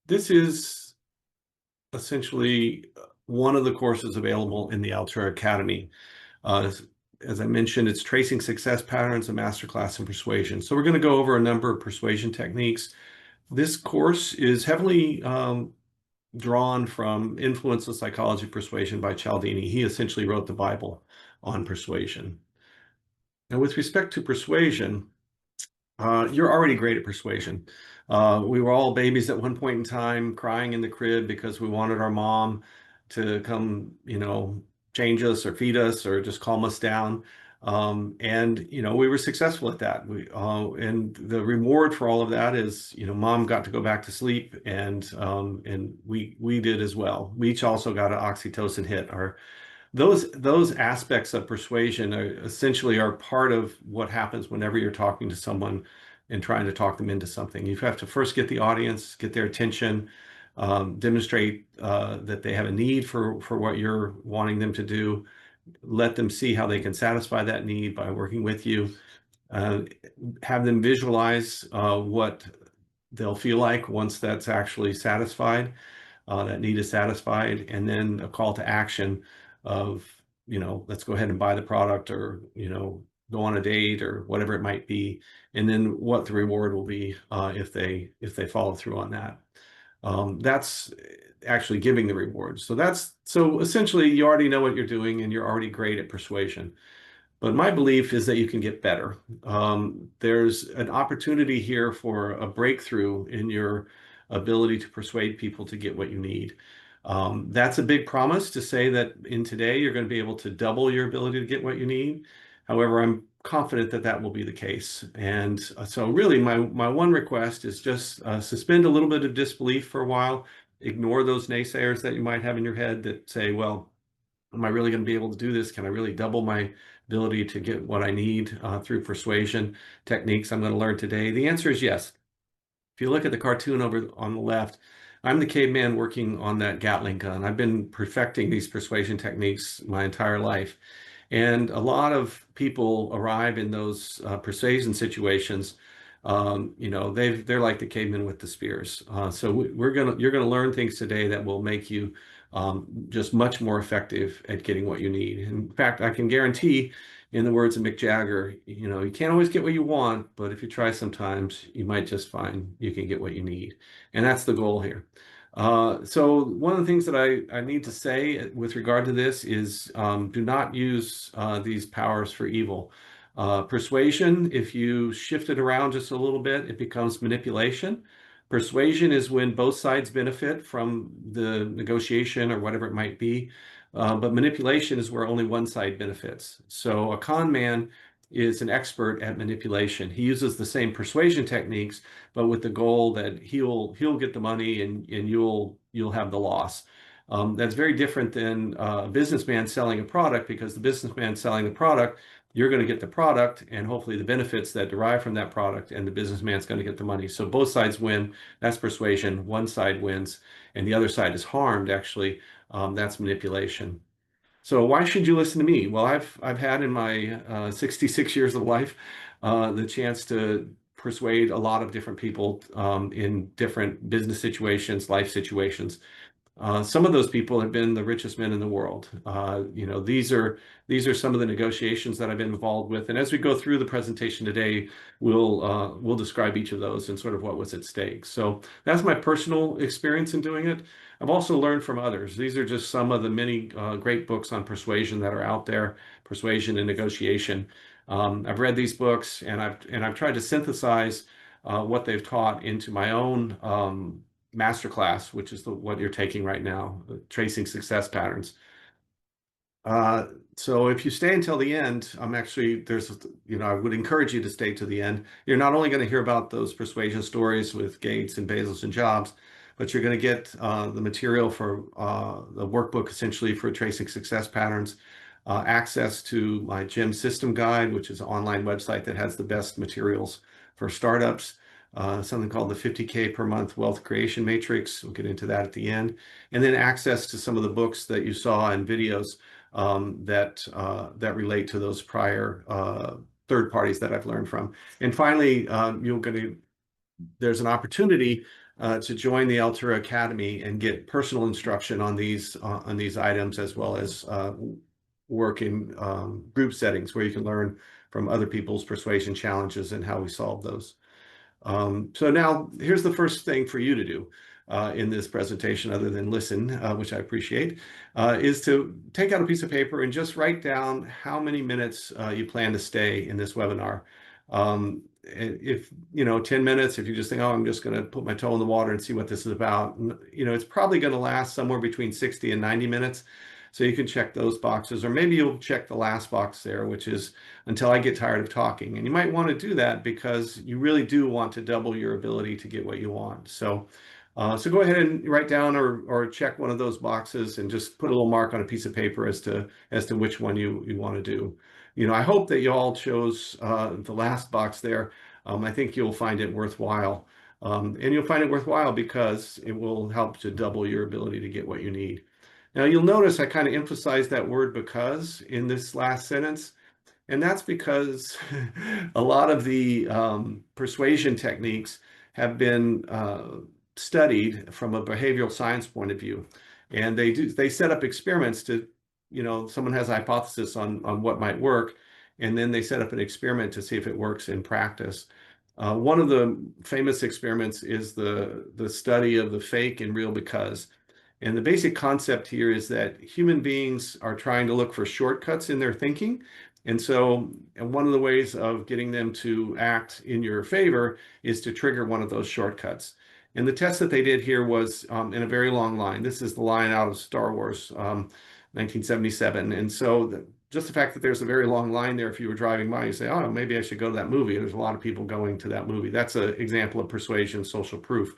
This is essentially one of the courses available in the Altura Academy. As I mentioned, it's Tracing Success Patterns, a masterclass in persuasion. So we're going to go over a number of persuasion techniques. This course is heavily drawn from Influence of Psychology of Persuasion by Cialdini. He essentially wrote the Bible on persuasion. Now, with respect to persuasion, you're already great at persuasion. We were all babies at one point in time, crying in the crib because we wanted our mom to come, change us or feed us or just calm us down. And we were successful at that. And the reward for all of that is, mom got to go back to sleep, and we did as well. We each also got an oxytocin hit. Those aspects of persuasion essentially are part of what happens whenever you're talking to someone and trying to talk them into something. You have to first get the audience, get their attention, demonstrate that they have a need for what you're wanting them to do, let them see how they can satisfy that need by working with you, uh, have them visualize what they'll feel like once that's actually satisfied, that need is satisfied, and then a call to action of, let's go ahead and buy the product, or, go on a date or whatever it might be, and then what the reward will be if they follow through on that. That's actually giving the reward. So essentially you already know what you're doing and you're already great at persuasion. But my belief is that you can get better. There's an opportunity here for a breakthrough in your ability to persuade people to get what you need. That's a big promise to say that in today you're going to be able to double your ability to get what you need. However, I'm confident that that will be the case. And so really my one request is just suspend a little bit of disbelief for a while. Ignore those naysayers that you might have in your head that say, well, am I really going to be able to do this? Can I really double my ability to get what I need through persuasion techniques I'm going to learn today? The answer is yes. If you look at the cartoon over on the left, I'm the caveman working on that Gatling gun. I've been perfecting these persuasion techniques my entire life. And a lot of people arrive in those persuasion situations. They're like the cavemen with the spears. So you're gonna learn things today that will make you just much more effective at getting what you need. In fact, I can guarantee, in the words of Mick Jagger, you can't always get what you want, but if you try sometimes, you might just find you can get what you need. And that's the goal here. So one of the things that I need to say with regard to this is do not use these powers for evil. Persuasion, if you shift it around just a little bit, it becomes manipulation. Persuasion is when both sides benefit from the negotiation or whatever it might be. But manipulation is where only one side benefits. So a con man is an expert at manipulation. He uses the same persuasion techniques, but with the goal that he'll get the money and you'll have the loss. That's very different than a businessman selling a product, because the businessman selling the product, you're going to get the product and hopefully the benefits that derive from that product, and the businessman's going to get the money. So both sides win. That's persuasion. One side wins and the other side is harmed, actually. That's manipulation. So why should you listen to me? Well, I've had in my 66 years of life the chance to persuade a lot of different people in different business situations, life situations. Some of those people have been the richest men in the world. These are some of the negotiations that I've been involved with. And as we go through the presentation today, we'll describe each of those and sort of what was at stake. So that's my personal experience in doing it. I've also learned from others. These are just some of the many great books on persuasion that are out there, persuasion and negotiation. I've read these books, and I've tried to synthesize what they've taught into my own masterclass, which is what you're taking right now, Tracing Success Patterns. So if you stay until the end, I would encourage you to stay to the end. You're not only going to hear about those persuasion stories with Gates and Bezos and Jobs, but you're going to get the material for the workbook, essentially, for Tracing Success Patterns, access to my GEM system guide, which is an online website that has the best materials for startups, something called the 50K per month wealth creation matrix. We'll get into that at the end. And then access to some of the books that you saw and videos that relate to those prior third parties that I've learned from. And finally, there's an opportunity to join the Altura Academy and get personal instruction on these items, as well as work in group settings where you can learn from other people's persuasion challenges and how we solve those. So now here's the first thing for you to do in this presentation, other than listen, which I appreciate, is to take out a piece of paper and just write down how many minutes you plan to stay in this webinar. If, 10 minutes, if you just think, oh, I'm just going to put my toe in the water and see what this is about, it's probably going to last somewhere between 60 and 90 minutes. So you can check those boxes, or maybe you'll check the last box there, which is until I get tired of talking. And you might want to do that because you really do want to double your ability to get what you want. So go ahead and write down or check one of those boxes and just put a little mark on a piece of paper as to which one you want to do. I hope that you all chose the last box there. I think you'll find it worthwhile. And you'll find it worthwhile because it will help to double your ability to get what you need. Now, you'll notice I kind of emphasized that word because in this last sentence, and that's because a lot of the persuasion techniques have been studied from a behavioral science point of view. And they set up experiments to, someone has a hypothesis on what might work, and then they set up an experiment to see if it works in practice. One of the famous experiments is the study of the fake and real because. And the basic concept here is that human beings are trying to look for shortcuts in their thinking. And so one of the ways of getting them to act in your favor is to trigger one of those shortcuts. And the test that they did here was in a very long line. This is the line out of Star Wars, 1977. And so just the fact that there's a very long line there, if you were driving by, you say, oh, maybe I should go to that movie. There's a lot of people going to that movie. That's an example of persuasion, social proof.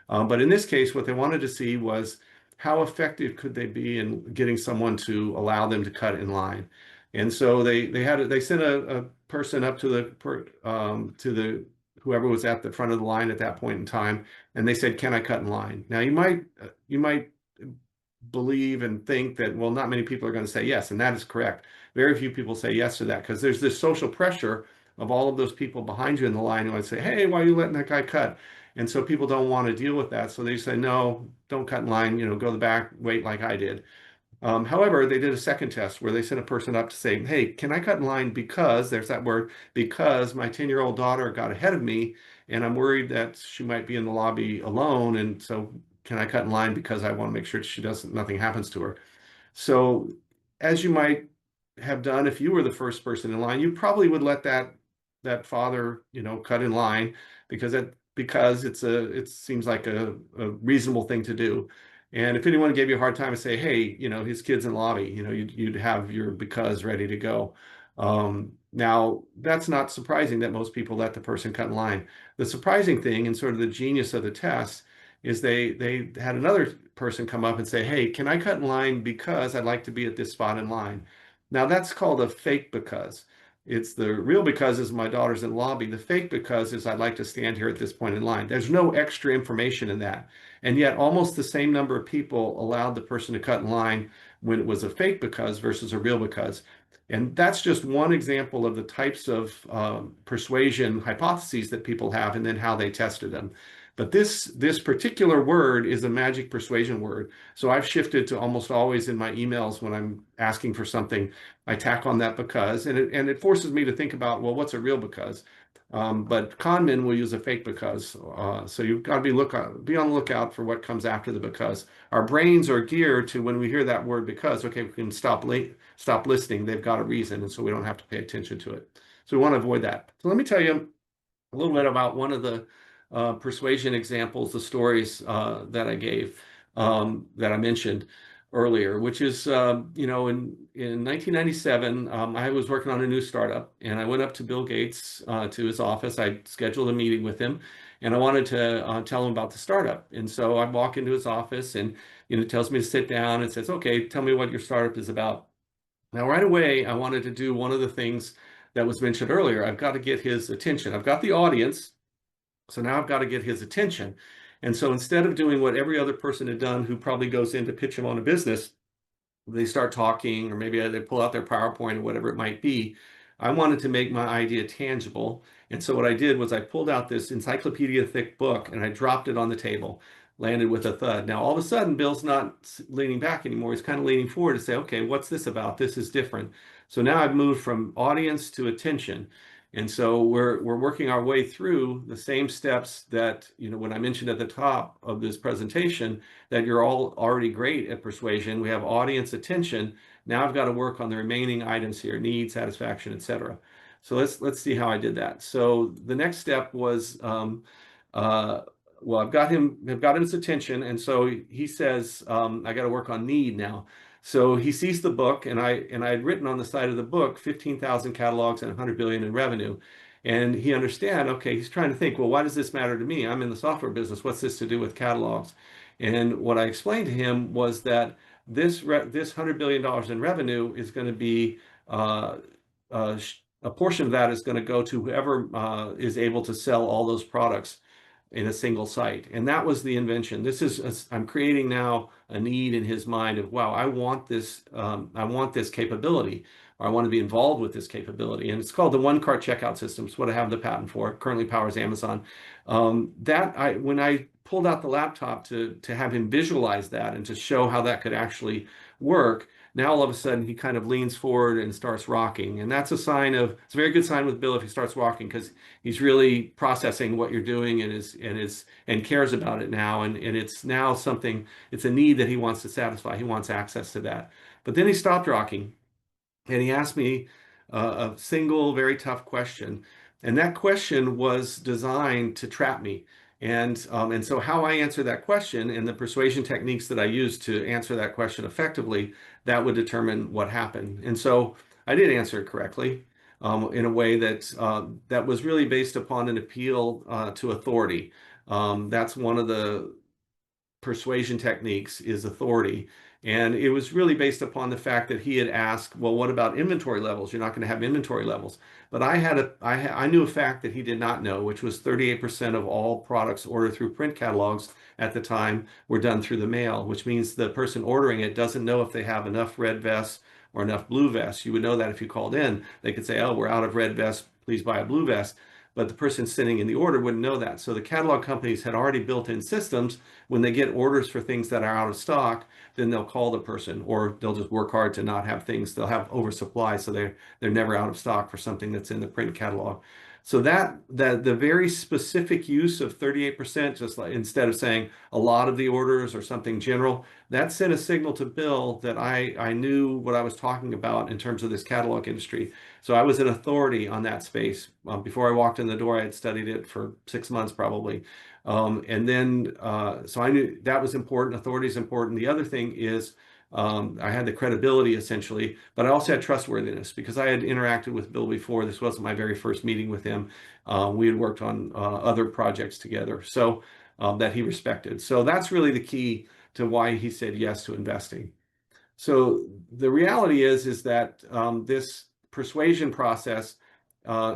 But in this case, what they wanted to see was how effective could they be in getting someone to allow them to cut in line. And so they sent a person up to the whoever was at the front of the line at that point in time, and they said, "Can I cut in line?" Now you might believe and think that, well, not many people are going to say yes, and that is correct. Very few people say yes to that because there's this social pressure of all of those people behind you in the line who would say, "Hey, why are you letting that guy cut?" And so people don't want to deal with that, so they say, "No, don't cut in line. Go to the back, wait like I did." However, they did a second test where they sent a person up to say, "Hey, can I cut in line because," there's that word, "because my 10-year-old daughter got ahead of me and I'm worried that she might be in the lobby alone. And so can I cut in line because I want to make sure nothing happens to her?" So as you might have done if you were the first person in line, you probably would let that father, cut in line because it seems like a reasonable thing to do. And if anyone gave you a hard time and say, "Hey, his kid's in the lobby," you'd have your because ready to go. Now, that's not surprising that most people let the person cut in line. The surprising thing, and sort of the genius of the test, is they had another person come up and say, "Hey, can I cut in line because I'd like to be at this spot in line?" Now, that's called a fake because. It's the real because is my daughter's in the lobby. The fake because is I'd like to stand here at this point in line. There's no extra information in that. And yet almost the same number of people allowed the person to cut in line when it was a fake because versus a real because. And that's just one example of the types of persuasion hypotheses that people have and then how they tested them. But this particular word is a magic persuasion word. So I've shifted to almost always in my emails when I'm asking for something, I tack on that because, and it forces me to think about, well, what's a real because? But con men will use a fake because. So you've got to be on the lookout for what comes after the because. Our brains are geared to when we hear that word because, okay, we can stop listening. They've got a reason, and so we don't have to pay attention to it. So we want to avoid that. So let me tell you a little bit about one of the persuasion examples, the stories that I gave, that I mentioned earlier, which is, in 1997, I was working on a new startup, and I went up to Bill Gates to his office. I scheduled a meeting with him, and I wanted to tell him about the startup. And so I walk into his office, and it tells me to sit down and says, "Okay, tell me what your startup is about." Now, right away, I wanted to do one of the things that was mentioned earlier. I've got to get his attention. I've got the audience, so now I've got to get his attention. And so instead of doing what every other person had done who probably goes in to pitch him on a business, they start talking, or maybe they pull out their PowerPoint or whatever it might be. I wanted to make my idea tangible. And so what I did was I pulled out this encyclopedia thick book and I dropped it on the table, landed with a thud. Now, all of a sudden, Bill's not leaning back anymore. He's kind of leaning forward to say, okay, what's this about? This is different. So now I've moved from audience to attention. And so we're working our way through the same steps that, when I mentioned at the top of this presentation, that you're all already great at persuasion. We have audience attention. Now I've got to work on the remaining items here, need, satisfaction, etc. So let's see how I did that. So the next step was, uh, well, I've got his attention, and so he says, I got to work on need now. So he sees the book, and I had written on the side of the book 15,000 catalogs and 100 billion in revenue. And he understand, okay, he's trying to think, well, why does this matter to me? I'm in the software business. What's this to do with catalogs? And what I explained to him was that this $100 billion in revenue is going to be a portion of that is going to go to whoever is able to sell all those products in a single site. And that was the invention. I'm creating now a need in his mind of, wow, I want this capability, or I want to be involved with this capability. And it's called the one cart checkout system. It's what I have the patent for. It currently powers Amazon. When I pulled out the laptop to have him visualize that and to show how that could actually work, now all of a sudden he kind of leans forward and starts rocking. And it's a very good sign with Bill if he starts rocking, because he's really processing what you're doing and cares about it now. And it's now something, it's a need that he wants to satisfy. He wants access to that. But then he stopped rocking and he asked me a single, very tough question. And that question was designed to trap me. And so how I answer that question and the persuasion techniques that I use to answer that question effectively, that would determine what happened. And so I did answer it correctly, in a way that was really based upon an appeal to authority. That's one of the persuasion techniques, is authority. And it was really based upon the fact that he had asked, well, what about inventory levels? You're not going to have inventory levels. But I knew a fact that he did not know, which was 38% of all products ordered through print catalogs at the time were done through the mail, which means the person ordering it doesn't know if they have enough red vests or enough blue vests. You would know that if you called in. They could say, oh, we're out of red vests, please buy a blue vest. But the person sitting in the order wouldn't know that. So the catalog companies had already built in systems. When they get orders for things that are out of stock, then they'll call the person, or they'll just work hard to not have things. They'll have oversupply, so they're never out of stock for something that's in the print catalog. So the very specific use of 38%, just like instead of saying a lot of the orders or something general, that sent a signal to Bill that I knew what I was talking about in terms of this catalog industry. So I was an authority on that space. Before I walked in the door, I had studied it for 6 months probably. So I knew that was important. Authority is important. The other thing is I had the credibility essentially, but I also had trustworthiness because I had interacted with Bill before. This wasn't my very first meeting with him. We had worked on other projects together, so that he respected. So that's really the key to why he said yes to investing. So the reality is that this persuasion process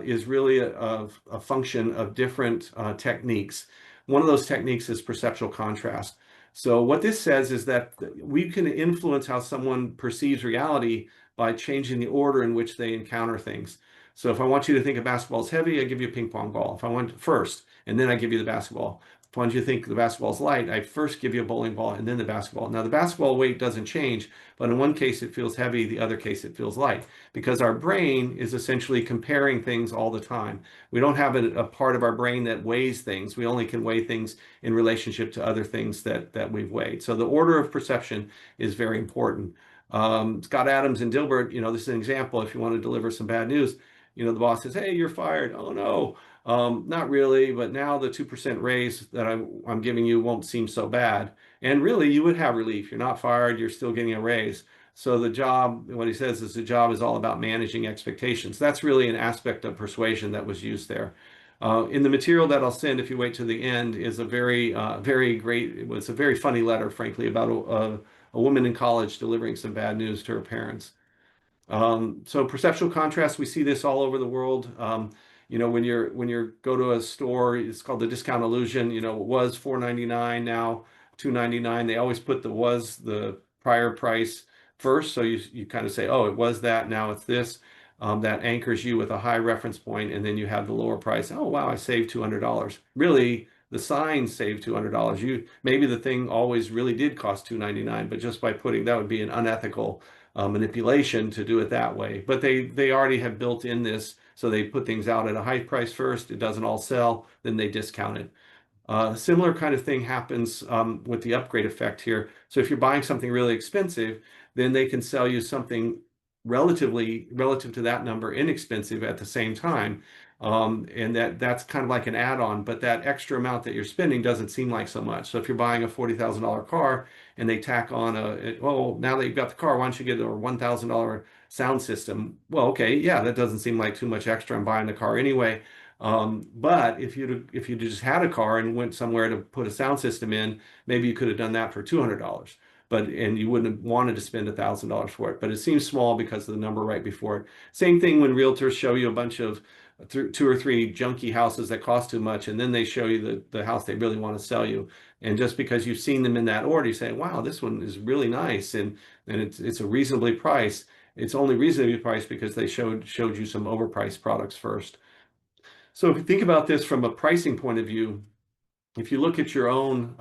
is really a function of different techniques. One of those techniques is perceptual contrast. So what this says is that we can influence how someone perceives reality by changing the order in which they encounter things. So if I want you to think a basketball is heavy, I give you a ping pong ball. If I want first, and then I give you the basketball. If I want you to think the basketball is light, I first give you a bowling ball and then the basketball. Now the basketball weight doesn't change, but in one case it feels heavy, the other case it feels light, because our brain is essentially comparing things all the time. We don't have a part of our brain that weighs things. We only can weigh things in relationship to other things that we've weighed. So the order of perception is very important. Scott Adams and Dilbert, this is an example. If you want to deliver some bad news, the boss says, hey, you're fired. Oh no. Not really, but now the 2% raise that I'm giving you won't seem so bad. And really, you would have relief. You're not fired, you're still getting a raise. So the job, what he says is the job is all about managing expectations. That's really an aspect of persuasion that was used there. In the material that I'll send, if you wait to the end, is a very great, it was a very funny letter, frankly, about a woman in college delivering some bad news to her parents. So perceptual contrast, we see this all over the world. When you go to a store, it's called the discount illusion. It was $4.99, now $2.99. They always put the prior price first, so you kind of say, oh, it was that, now it's this. that anchors you with a high reference point, and then you have the lower price. Oh, wow, I saved $200. Really, the sign saved $200. Maybe the thing always really did cost $299, but just by putting that would be an unethical manipulation to do it that way. But they already have built in this, so they put things out at a high price first. It doesn't all sell, then they discount it. Similar kind of thing happens with the upgrade effect here. So if you're buying something really expensive, then they can sell you something relative to that number inexpensive at the same time. And that's kind of like an add-on, but that extra amount that you're spending doesn't seem like so much. So if you're buying a $40,000 car and they tack on well, now that you've got the car, why don't you get a $1,000 sound system? Well, okay, yeah, that doesn't seem like too much extra. I'm buying the car anyway. But if you just had a car and went somewhere to put a sound system in, maybe you could have done that for $200. And you wouldn't have wanted to spend $1,000 for it. But it seems small because of the number right before it. Same thing when realtors show you a bunch of two or three junky houses that cost too much, and then they show you the house they really want to sell you. And just because you've seen them in that order, you say, wow, this one is really nice, and it's a reasonably priced. It's only reasonably priced because they showed you some overpriced products first. So if you think about this from a pricing point of view, if you look at your own,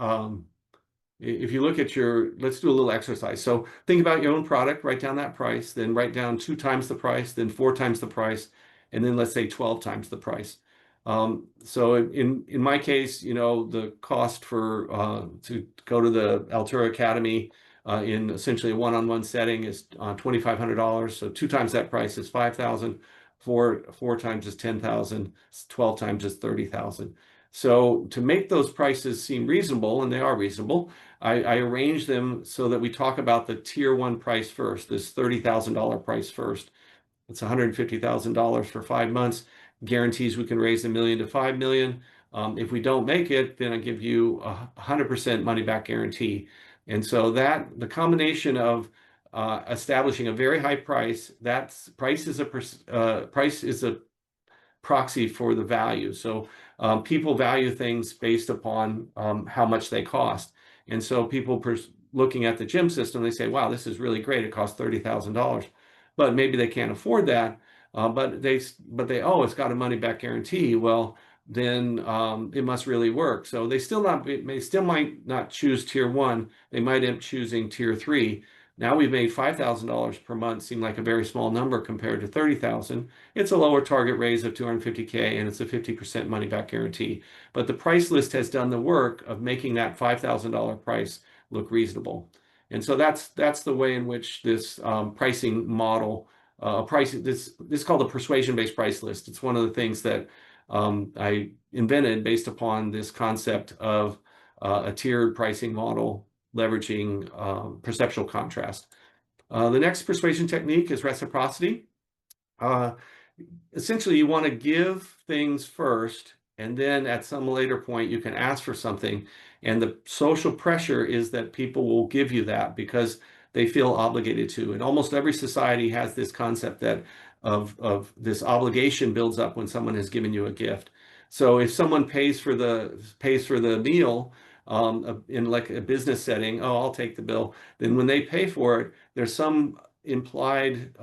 let's do a little exercise. So think about your own product, write down that price, then write down 2 times the price, then 4 times the price, and then let's say 12 times the price. So in my case, the cost for to go to the Altura Academy in essentially a one-on-one setting is $2,500. So 2 times that price is $5,000. Four times is $10,000. 12 times is $30,000. So to make those prices seem reasonable, and they are reasonable, I arrange them so that we talk about the tier 1 price first, this $30,000 price first. It's $150,000 for 5 months, guarantees we can raise $1 million to $5 million. If we don't make it, then I give you a 100% money back guarantee. And so that the combination of establishing a very high price, price is a proxy for the value. So people value things based upon how much they cost. And so people looking at the gym system, they say, wow, this is really great. It costs $30,000. But maybe they can't afford that. But oh, it's got a money back guarantee. Well, then it must really work. So they still might not choose tier 1. They might end up choosing tier 3. Now we've made $5,000 per month seem like a very small number compared to $30,000. It's a lower target raise of $250K, and it's a 50% money back guarantee. But the price list has done the work of making that $5,000 price look reasonable. And so that's the way in which this pricing model, this is called a persuasion-based price list. It's one of the things that I invented based upon this concept of a tiered pricing model leveraging perceptual contrast. The next persuasion technique is reciprocity. Essentially, you want to give things first, and then at some later point, you can ask for something. And the social pressure is that people will give you that because they feel obligated to. And almost every society has this concept that of this obligation builds up when someone has given you a gift. So if someone pays for the meal, in like a business setting, oh, I'll take the bill. Then when they pay for it, there's some implied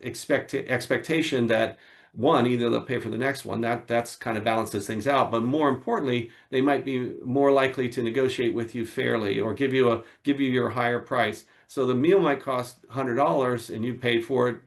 expectation that one, either they'll pay for the next one. That's kind of balances things out. But more importantly, they might be more likely to negotiate with you fairly or give you your higher price. So the meal might cost $100 and you paid for it,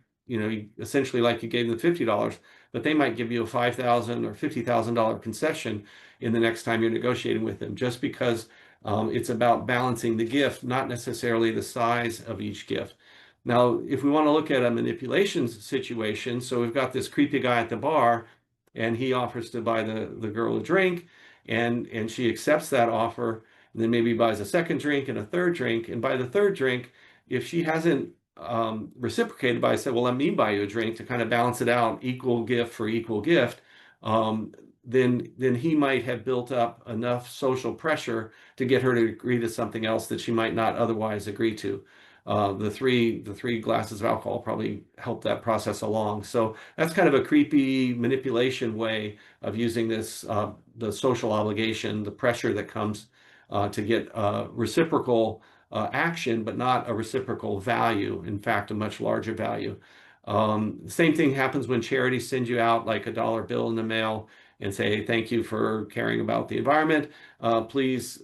essentially like you gave them $50, but they might give you a $5,000 or $50,000 concession in the next time you're negotiating with them, just because it's about balancing the gift, not necessarily the size of each gift. Now, if we want to look at a manipulation situation, so we've got this creepy guy at the bar, and he offers to buy the girl a drink, and she accepts that offer, and then maybe buys a second drink and a third drink, and by the third drink, if she hasn't reciprocated by said, well, let me buy you a drink to kind of balance it out, equal gift for equal gift, then he might have built up enough social pressure to get her to agree to something else that she might not otherwise agree to. The three glasses of alcohol probably helped that process along. So that's kind of a creepy manipulation way of using this, the social obligation, the pressure that comes to get reciprocal action, but not a reciprocal value. In fact, a much larger value. The same thing happens when charities send you out like a dollar bill in the mail and say, thank you for caring about the environment. Please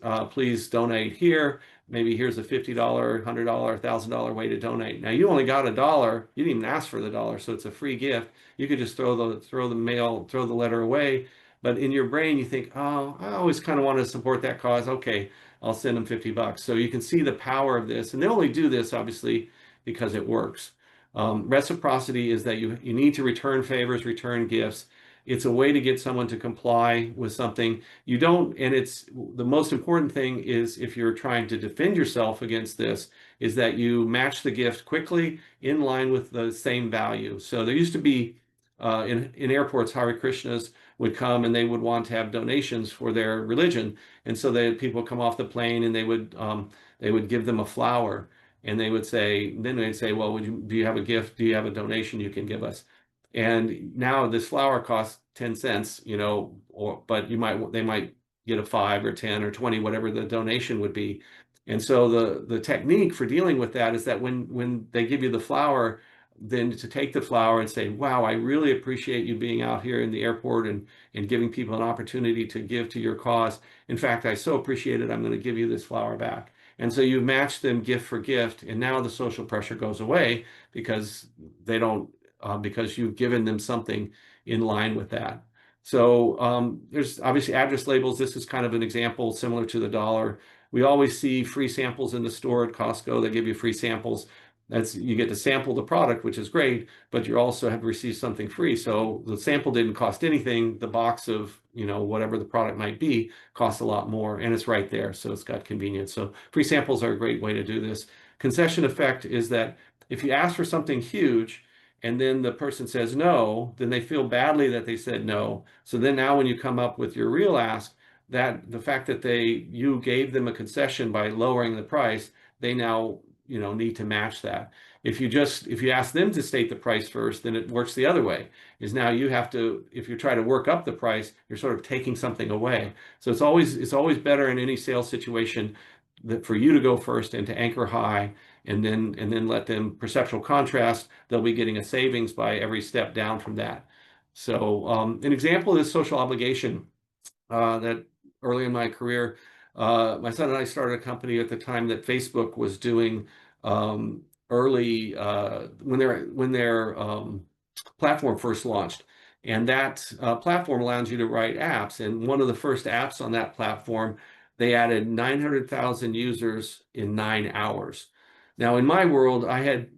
donate here. Maybe here's a $50, $100, $1,000 way to donate. Now you only got a dollar. You didn't even ask for the dollar, so it's a free gift. You could just throw the letter away. But in your brain, you think, oh, I always kind of want to support that cause. Okay, I'll send them $50. So you can see the power of this. And they only do this, obviously, because it works. Reciprocity is that you need to return favors, return gifts. It's a way to get someone to comply with something. You don't, and it's the most important thing is if you're trying to defend yourself against this, is that you match the gift quickly in line with the same value. So there used to be in airports, Hare Krishnas would come and they would want to have donations for their religion. And so people come off the plane and they would give them a flower. And then they'd say, well, do you have a gift? Do you have a donation you can give us? And now this flower costs 10 cents, but they might get a 5 or 10 or 20, whatever the donation would be. And so the technique for dealing with that is that when they give you the flower, then to take the flower and say, wow, I really appreciate you being out here in the airport and giving people an opportunity to give to your cause. In fact, I so appreciate it, I'm going to give you this flower back. And so you match them gift for gift, and now the social pressure goes away because because you've given them something in line with that. So there's obviously address labels. This is kind of an example similar to the dollar. We always see free samples in the store at Costco. They give you free samples. You get to sample the product, which is great, but you also have received something free. So the sample didn't cost anything. The box of, whatever the product might be costs a lot more, and it's right there. So it's got convenience. So free samples are a great way to do this. Concession effect is that if you ask for something huge and then the person says no, then they feel badly that they said no. So then now when you come up with your real ask, that the fact that you gave them a concession by lowering the price, they now need to match that. If you ask them to state the price first, then it works the other way. Is now you have to, if you try to work up the price, you're sort of taking something away. So it's always better in any sales situation that for you to go first and to anchor high, and then let them perceptual contrast. They'll be getting a savings by every step down from that. So an example is social obligation. That early in my career, my son and I started a company at the time that Facebook was doing early when their platform first launched. And that platform allows you to write apps. And one of the first apps on that platform, they added 900,000 users in 9 hours. Now, in my world, I had,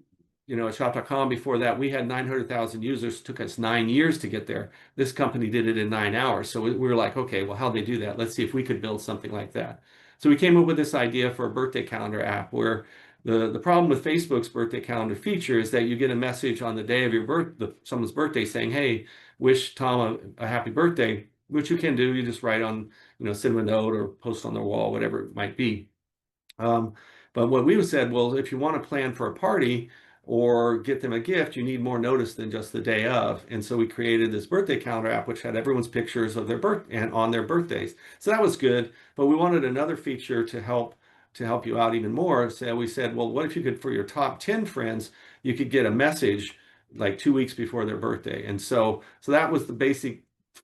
at shop.com before that, we had 900,000 users. It took us 9 years to get there. This company did it in 9 hours. So we were like, okay, well, how'd they do that? Let's see if we could build something like that. So we came up with this idea for a birthday calendar app where the problem with Facebook's birthday calendar feature is that you get a message on the day of someone's birthday saying, hey, wish Tom a happy birthday, which you can do. You just write on, send them a note or post on their wall, whatever it might be. But what we said, well, if you want to plan for a party or get them a gift, you need more notice than just the day of. And so we created this birthday calendar app, which had everyone's pictures of their birth and on their birthdays. So that was good. But we wanted another feature to help you out even more. So we said, well, what if you could, for your top 10 friends, you could get a message like 2 weeks before their birthday. And so that was the basic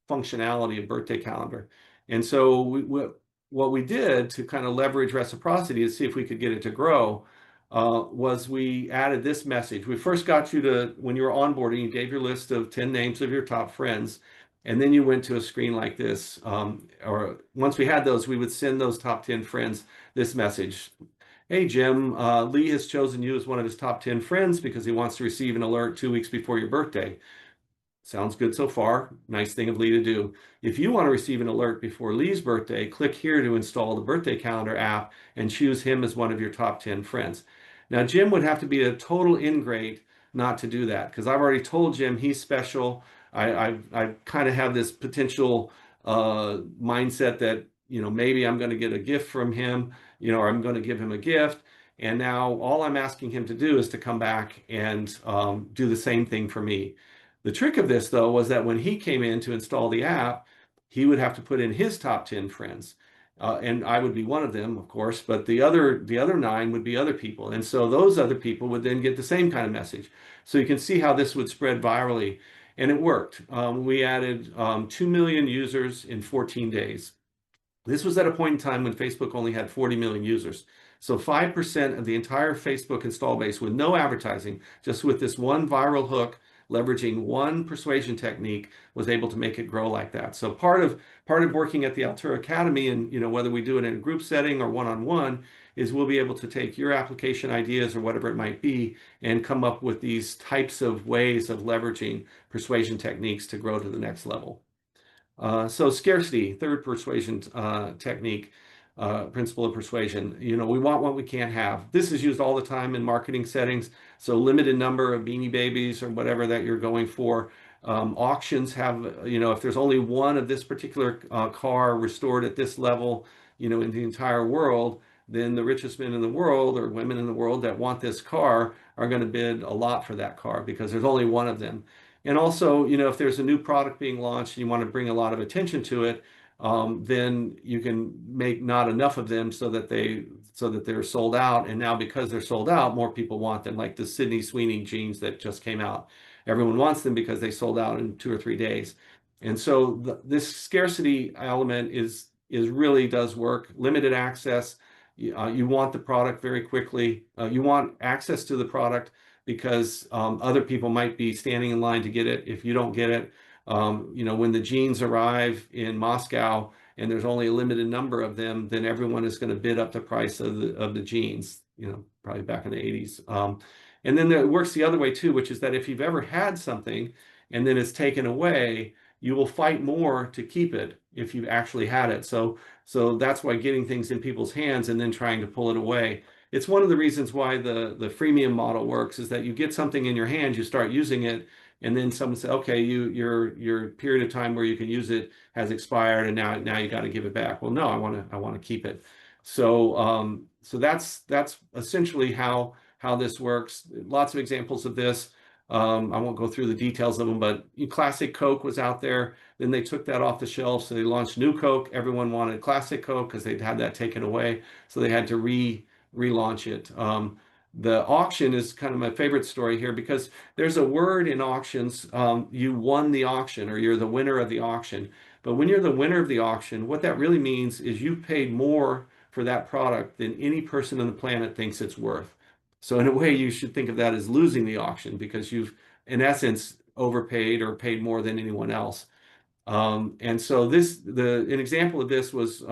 functionality of birthday calendar. And so what we did to kind of leverage reciprocity to see if we could get it to grow was we added this message. We first got you to, when you were onboarding, you gave your list of 10 names of your top friends, and then you went to a screen like this. Or once we had those, we would send those top 10 friends this message. Hey, Jim, Lee has chosen you as one of his top 10 friends because he wants to receive an alert 2 weeks before your birthday. Sounds good so far. Nice thing of Lee to do. If you want to receive an alert before Lee's birthday, click here to install the birthday calendar app and choose him as one of your top 10 friends. Now, Jim would have to be a total ingrate not to do that because I've already told Jim he's special. I kind of have this potential mindset that, maybe I'm going to get a gift from him, or I'm going to give him a gift. And now all I'm asking him to do is to come back and do the same thing for me. The trick of this, though, was that when he came in to install the app, he would have to put in his top 10 friends. and I would be one of them, of course, but the other nine would be other people. And so those other people would then get the same kind of message. So you can see how this would spread virally. And it worked. We added 2 million users in 14 days. This was at a point in time when Facebook only had 40 million users. So 5% of the entire Facebook install base with no advertising, just with this one viral hook, leveraging one persuasion technique, was able to make it grow like that. So part of working at the Altura Academy, and whether we do it in a group setting or one-on-one, is we'll be able to take your application ideas or whatever it might be and come up with these types of ways of leveraging persuasion techniques to grow to the next level. So scarcity, third persuasion technique, principle of persuasion. We want what we can't have. This is used all the time in marketing settings. So limited number of Beanie Babies or whatever that you're going for. Auctions have, if there's only one of this particular car restored at this level, in the entire world, then the richest men in the world or women in the world that want this car are going to bid a lot for that car because there's only one of them. And also, if there's a new product being launched and you want to bring a lot of attention to it, then you can make not enough of them so that they're sold out. And now because they're sold out, more people want them, like the Sydney Sweeney jeans that just came out. Everyone wants them because they sold out in 2 or 3 days. And so this scarcity element is really does work. Limited access. You want the product very quickly. You want access to the product because other people might be standing in line to get it if you don't get it. When the jeans arrive in Moscow and there's only a limited number of them, then everyone is going to bid up the price of the jeans, probably back in the 80s. And then it works the other way too, which is that if you've ever had something and then it's taken away, you will fight more to keep it if you've actually had it. So that's why getting things in people's hands and then trying to pull it away. It's one of the reasons why the freemium model works, is that you get something in your hand, you start using it, and then someone says, okay, your period of time where you can use it has expired, and now you got to give it back. Well, no, I want to keep it. So that's essentially how this works. Lots of examples of this. I won't go through the details of them, but Classic Coke was out there. Then they took that off the shelf, so they launched New Coke. Everyone wanted Classic Coke because they'd had that taken away, so they had to relaunch it. The auction is kind of my favorite story here because there's a word in auctions, you won the auction or you're the winner of the auction. But when you're the winner of the auction, what that really means is you paid more for that product than any person on the planet thinks it's worth. So in a way, you should think of that as losing the auction because you've, in essence, overpaid or paid more than anyone else. And so an example of this was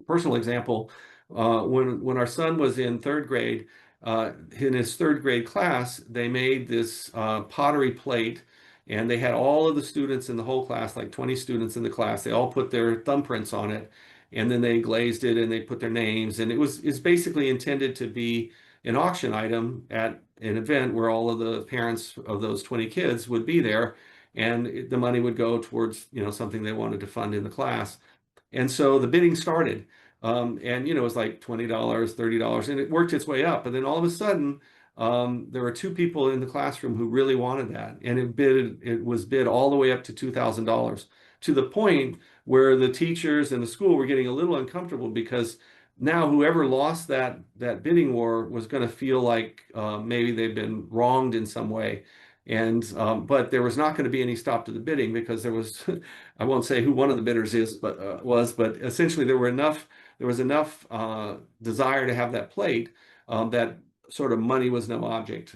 personal example. When our son was in third grade, in his third grade class, they made this pottery plate, and they had all of the students in the whole class, like 20 students in the class. They all put their thumbprints on it, and then they glazed it and they put their names. And it's basically intended to be an auction item at an event where all of the parents of those 20 kids would be there, and the money would go towards something they wanted to fund in the class. And so the bidding started. And it was like $20, $30, and it worked its way up. But then all of a sudden, there were 2 people in the classroom who really wanted that, and it was bid all the way up to $2,000, to the point where the teachers and the school were getting a little uncomfortable because now whoever lost that bidding war was going to feel like maybe they've been wronged in some way. And but there was not going to be any stop to the bidding because there was I won't say who one of the bidders is, but essentially there was enough desire to have that plate that sort of money was no object.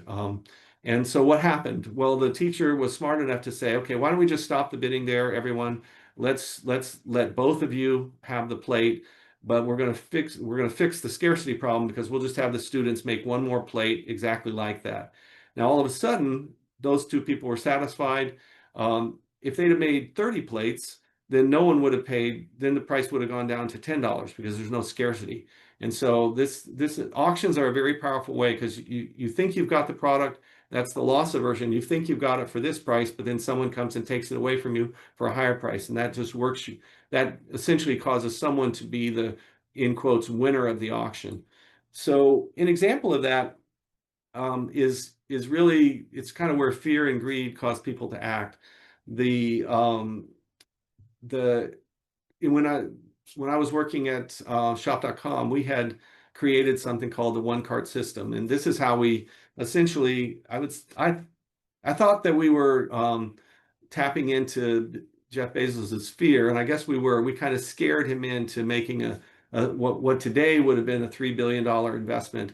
And so what happened? Well, the teacher was smart enough to say, okay, why don't we just stop the bidding there, everyone? Let's let both of you have the plate, but we're going to fix the scarcity problem because we'll just have the students make one more plate exactly like that. Now, all of a sudden, those 2 people were satisfied. If they'd have made 30 plates, then no one would have paid, then the price would have gone down to $10 because there's no scarcity. And so this auctions are a very powerful way because you think you've got the product, that's the loss aversion. You think you've got it for this price, but then someone comes and takes it away from you for a higher price. And that just works. That essentially causes someone to be the, in quotes, winner of the auction. So an example of that is really, it's kind of where fear and greed cause people to act. The when when I was working at shop.com, we had created something called the one cart system, and this is how we essentially, I thought that we were tapping into Jeff Bezos's fear, and I guess we were. We kind of scared him into making what today would have been a $3 billion investment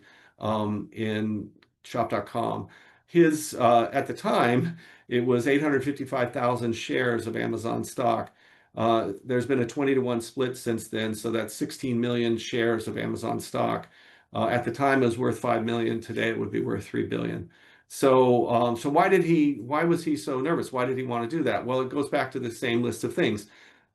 in Shop.com. His at the time it was 855,000 shares of Amazon stock. There's been a 20-to-1 split since then, so that's 16 million shares of Amazon stock. At the time, it was worth 5 million. Today, it would be worth 3 billion. So why was he so nervous? Why did he want to do that? Well, it goes back to the same list of things.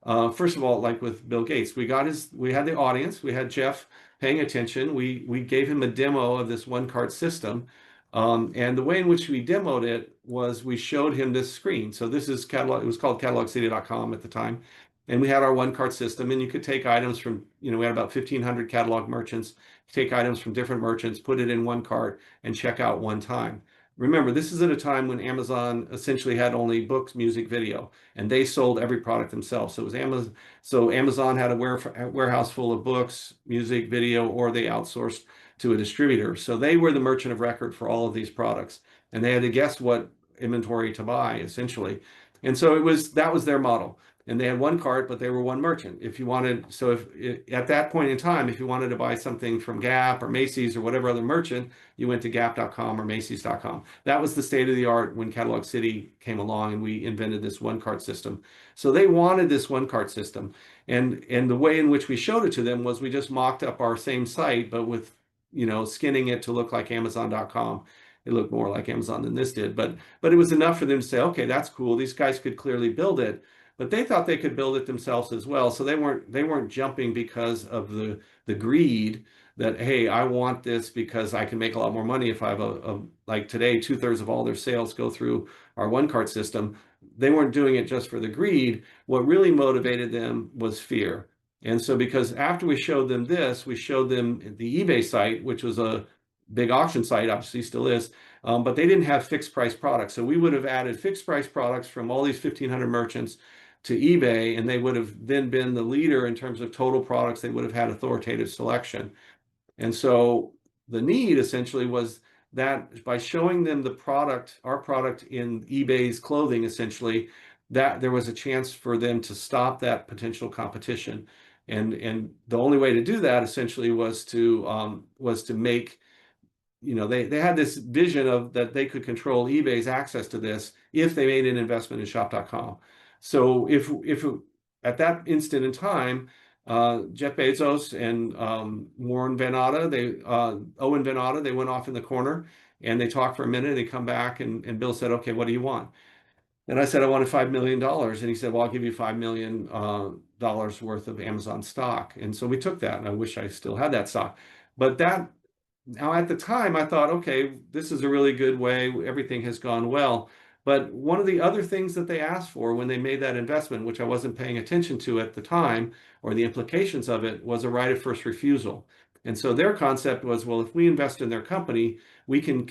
First of all, like with Bill Gates, we had the audience, we had Jeff paying attention. We gave him a demo of this one cart system. And the way in which we demoed it was we showed him this screen. So this is catalog, it was called catalogcity.com at the time. And we had our one cart system, and you could take items from, we had about 1,500 catalog merchants, take items from different merchants, put it in one cart, and check out one time. Remember, this is at a time when Amazon essentially had only books, music, video, and they sold every product themselves. So it was Amazon. So Amazon had a warehouse full of books, music, video, or they outsourced to a distributor. So they were the merchant of record for all of these products, and they had to guess what inventory to buy, essentially. And so that was their model. And they had one cart, but they were one merchant. If you wanted, so if at that point in time, if you wanted to buy something from Gap or Macy's or whatever other merchant, you went to Gap.com or Macy's.com. That was the state of the art when Catalog City came along and we invented this one cart system. So they wanted this one cart system. And the way in which we showed it to them was we just mocked up our same site, but with, skinning it to look like Amazon.com. It looked more like Amazon than this did, but it was enough for them to say, okay, that's cool. These guys could clearly build it. But they thought they could build it themselves as well. So they weren't jumping because of the greed that, hey, I want this because I can make a lot more money if I have like today, 2/3 of all their sales go through our one cart system. They weren't doing it just for the greed. What really motivated them was fear. And so because after we showed them this, we showed them the eBay site, which was a big auction site, obviously still is, but they didn't have fixed price products. So we would have added fixed price products from all these 1,500 merchants to eBay, and they would have then been the leader in terms of total products. They would have had authoritative selection. And so the need essentially was that by showing them our product in eBay's clothing, essentially, that there was a chance for them to stop that potential competition. And the only way to do that essentially was to make, they had this vision of that they could control eBay's access to this if they made an investment in shop.com. So if at that instant in time, Jeff Bezos and Owen Van Natta, they went off in the corner and they talked for a minute. They come back and Bill said, "Okay, what do you want?" And I said, "I wanted $5 million." And he said, "Well, I'll give you $5 million dollars worth of Amazon stock." And so we took that, and I wish I still had that stock. But now at the time, I thought, okay, this is a really good way. Everything has gone well. But one of the other things that they asked for when they made that investment, which I wasn't paying attention to at the time, or the implications of it, was a right of first refusal. And so their concept was, well, if we invest in their company, we can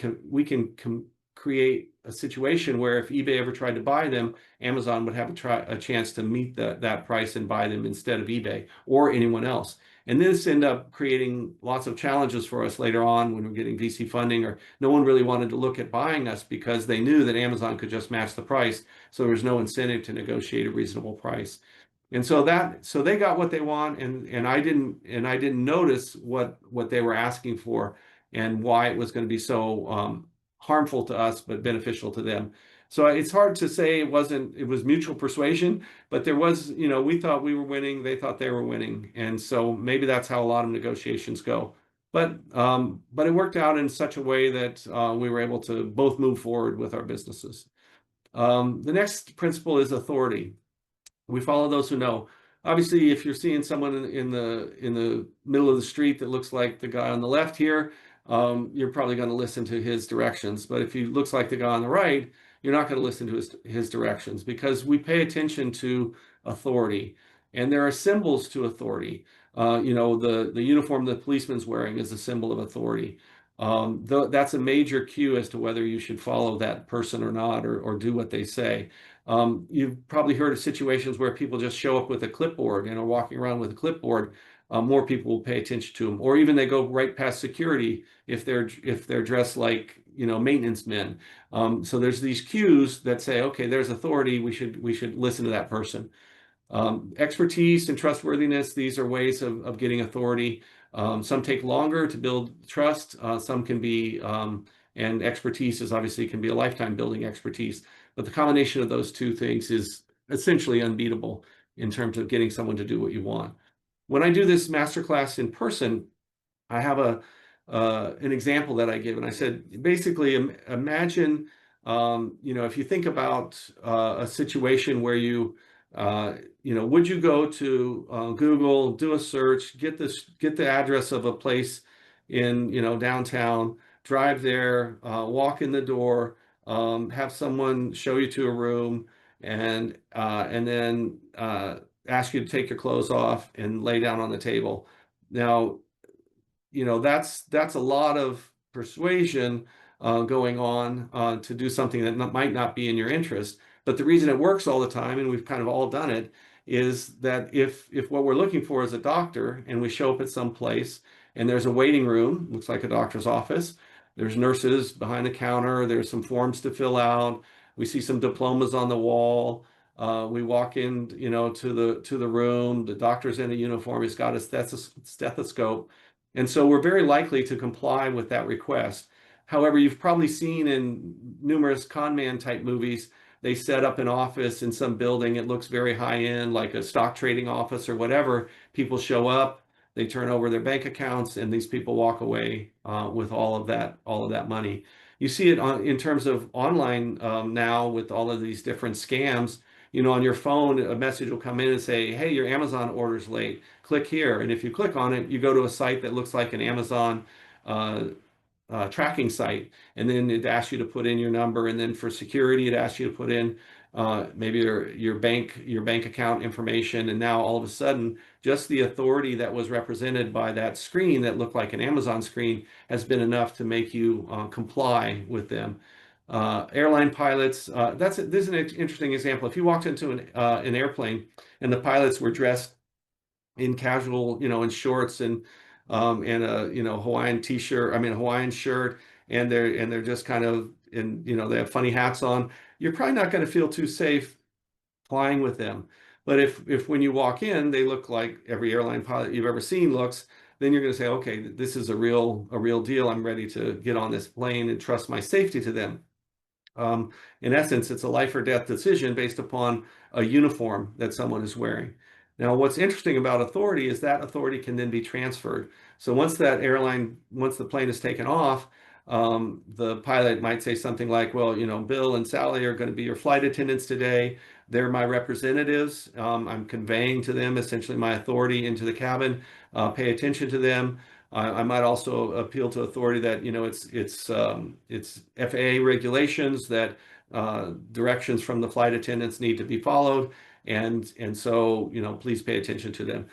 create a situation where if eBay ever tried to buy them, Amazon would have a chance to meet that price and buy them instead of eBay or anyone else. And this ended up creating lots of challenges for us later on when we're getting VC funding, or no one really wanted to look at buying us because they knew that Amazon could just match the price. So there was no incentive to negotiate a reasonable price. And so they got what they want, and I didn't notice what they were asking for and why it was going to be so harmful to us but beneficial to them. So it's hard to say it was mutual persuasion, but there was, we thought we were winning, they thought they were winning. And so maybe that's how a lot of negotiations go. But it worked out in such a way that we were able to both move forward with our businesses. The next principle is authority. We follow those who know. Obviously, if you're seeing someone in the middle of the street that looks like the guy on the left here, you're probably going to listen to his directions. But if he looks like the guy on the right, you're not going to listen to his directions, because we pay attention to authority. And there are symbols to authority. The uniform the policeman's wearing is a symbol of authority. That's a major cue as to whether you should follow that person or not, or do what they say. You've probably heard of situations where people just show up with a clipboard and are walking around with a clipboard. More people will pay attention to them, or even they go right past security if they're dressed like, maintenance men. So there's these cues that say, okay, there's authority. We should listen to that person. Expertise and trustworthiness, these are ways of getting authority. Some take longer to build trust. Some can be, and expertise is obviously can be a lifetime building expertise. But the combination of those two things is essentially unbeatable in terms of getting someone to do what you want. When I do this masterclass in person, I have an example that I give, and I said basically imagine, if you think about a situation where would you go to Google, do a search, get the address of a place in downtown, drive there, walk in the door, have someone show you to a room, and then ask you to take your clothes off and lay down on the table. Now, that's a lot of persuasion going on to do something that might not be in your interest. But the reason it works all the time, and we've kind of all done it, is that if what we're looking for is a doctor, and we show up at some place, and there's a waiting room, looks like a doctor's office. There's nurses behind the counter. There's some forms to fill out. We see some diplomas on the wall. We walk in, to the room. The doctor's in a uniform. He's got a stethoscope. And so we're very likely to comply with that request. However, you've probably seen in numerous con man type movies, they set up an office in some building. It looks very high end, like a stock trading office or whatever. People show up, they turn over their bank accounts, and these people walk away with all of that money. You see it in terms of online now with all of these different scams. On your phone, a message will come in and say, hey, your Amazon order's late. Click here. And if you click on it, you go to a site that looks like an Amazon uh, tracking site. And then it asks you to put in your number. And then for security, it asks you to put in maybe your bank account information. And now all of a sudden, just the authority that was represented by that screen that looked like an Amazon screen has been enough to make you comply with them. Airline pilots, this is an interesting example. If you walked into an airplane and the pilots were dressed in casual, in shorts and a Hawaiian t-shirt, I mean a Hawaiian shirt, and they're just kind of they have funny hats on, you're probably not going to feel too safe flying with them. But if when you walk in, they look like every airline pilot you've ever seen looks, then you're going to say, okay, this is a real deal. I'm ready to get on this plane and trust my safety to them. In essence, it's a life or death decision based upon a uniform that someone is wearing. Now, what's interesting about authority is that authority can then be transferred. So once the plane is taken off, the pilot might say something like, well, Bill and Sally are going to be your flight attendants today. They're my representatives. I'm conveying to them essentially my authority into the cabin. Pay attention to them. I might also appeal to authority that it's FAA regulations that directions from the flight attendants need to be followed, and so please pay attention to them.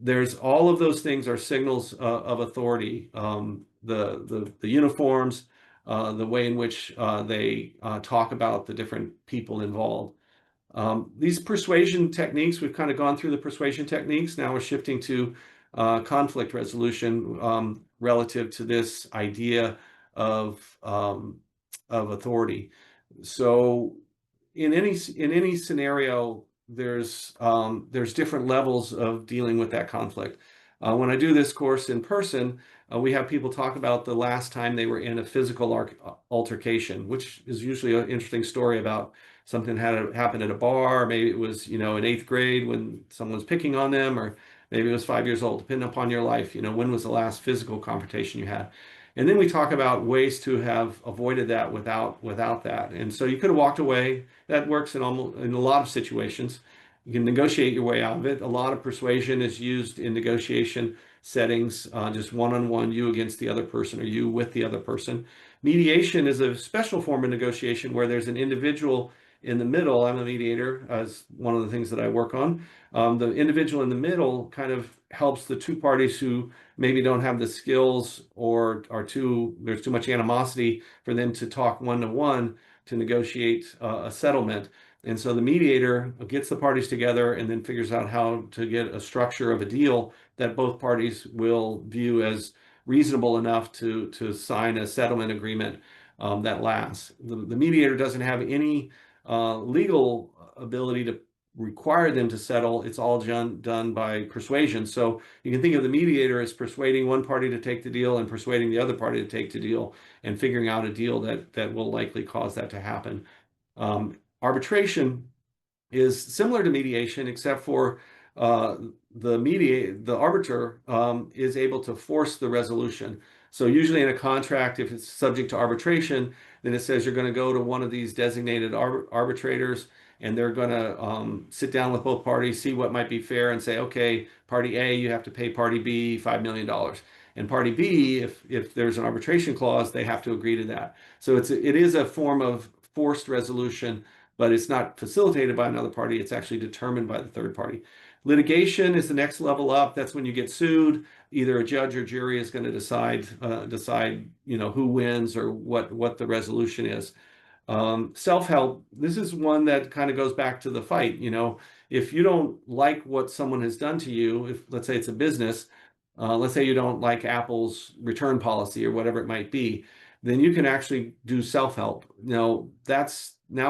There's all of those things are signals of authority. The uniforms, the way in which they talk about the different people involved. These persuasion techniques, we've kind of gone through the persuasion techniques. Now we're shifting to conflict resolution relative to this idea of authority. So in any scenario, there's different levels of dealing with that conflict. When I do this course in person, we have people talk about the last time they were in a physical altercation, which is usually an interesting story about something had happened at a bar. Maybe it was, in 8th grade when someone's picking on them, or maybe it was 5 years old, depending upon your life. When was the last physical confrontation you had? And then we talk about ways to have avoided that without that. And so you could have walked away. That works in a lot of situations. You can negotiate your way out of it. A lot of persuasion is used in negotiation settings, just one-on-one, you against the other person or you with the other person. Mediation is a special form of negotiation where there's an individual in the middle, I'm a mediator as one of the things that I work on. The individual in the middle kind of helps the two parties who maybe don't have the skills or there's too much animosity for them to talk one-to-one to negotiate a settlement. And so the mediator gets the parties together and then figures out how to get a structure of a deal that both parties will view as reasonable enough to sign a settlement agreement that lasts. The mediator doesn't have any legal ability to require them to settle. It's all done by persuasion. So you can think of the mediator as persuading one party to take the deal and persuading the other party to take the deal and figuring out a deal that will likely cause that to happen. Arbitration is similar to mediation, except for uh, the arbiter is able to force the resolution. So usually in a contract, if it's subject to arbitration, then it says you're going to go to one of these designated arbitrators, and they're going to sit down with both parties, see what might be fair, and say, okay, party A, you have to pay party B $5 million. And party B, if there's an arbitration clause, they have to agree to that. So it is a form of forced resolution, but it's not facilitated by another party. It's actually determined by the third party. Litigation is the next level up. That's when you get sued. Either a judge or jury is going to decide, who wins or what the resolution is. Self-help, this is one that kind of goes back to the fight. If you don't like what someone has done to you, if let's say it's a business, let's say you don't like Apple's return policy or whatever it might be, then you can actually do self-help. Now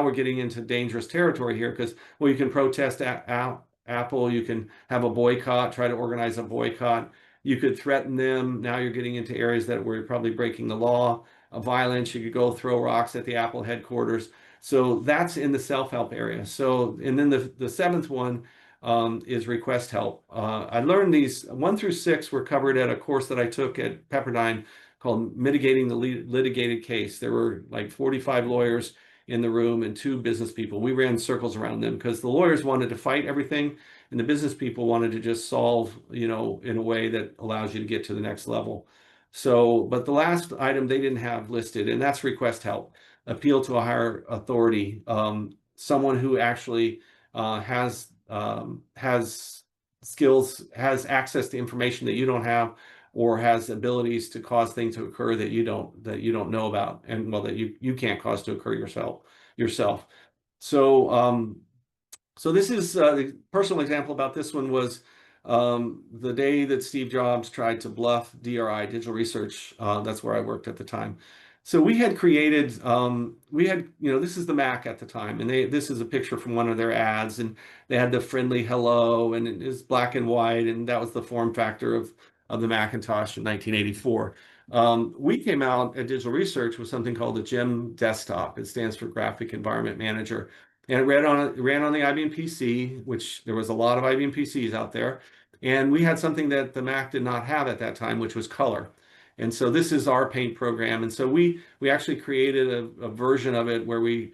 we're getting into dangerous territory here because, well, you can protest Apple, you can have a boycott, try to organize a boycott. You could threaten them. Now you're getting into areas that we're probably breaking the law of violence. You could go throw rocks at the Apple headquarters. So that's in the self-help area. So, and then the seventh one is request help. I learned these 1 through 6 were covered at a course that I took at Pepperdine called Mitigating the Litigated Case. There were like 45 lawyers in the room and 2 business people. We ran circles around them because the lawyers wanted to fight everything and the business people wanted to just solve, in a way that allows you to get to the next level. So, but the last item they didn't have listed, and that's request help, appeal to a higher authority, someone who actually has skills, has access to information that you don't have, or has abilities to cause things to occur that you don't know about, and well, that you can't cause to occur yourself. So this is the personal example about this one was the day that Steve Jobs tried to bluff DRI, Digital Research. That's where I worked at the time. So we had created, this is the Mac at the time, and this is a picture from one of their ads, and they had the friendly hello, and it is black and white, and that was the form factor of the Macintosh in 1984. We came out at Digital Research with something called the GEM Desktop. It stands for Graphic Environment Manager. And it ran on the IBM PC, which there was a lot of IBM PCs out there. And we had something that the Mac did not have at that time, which was color. And so this is our paint program. And so we actually created a version of it where we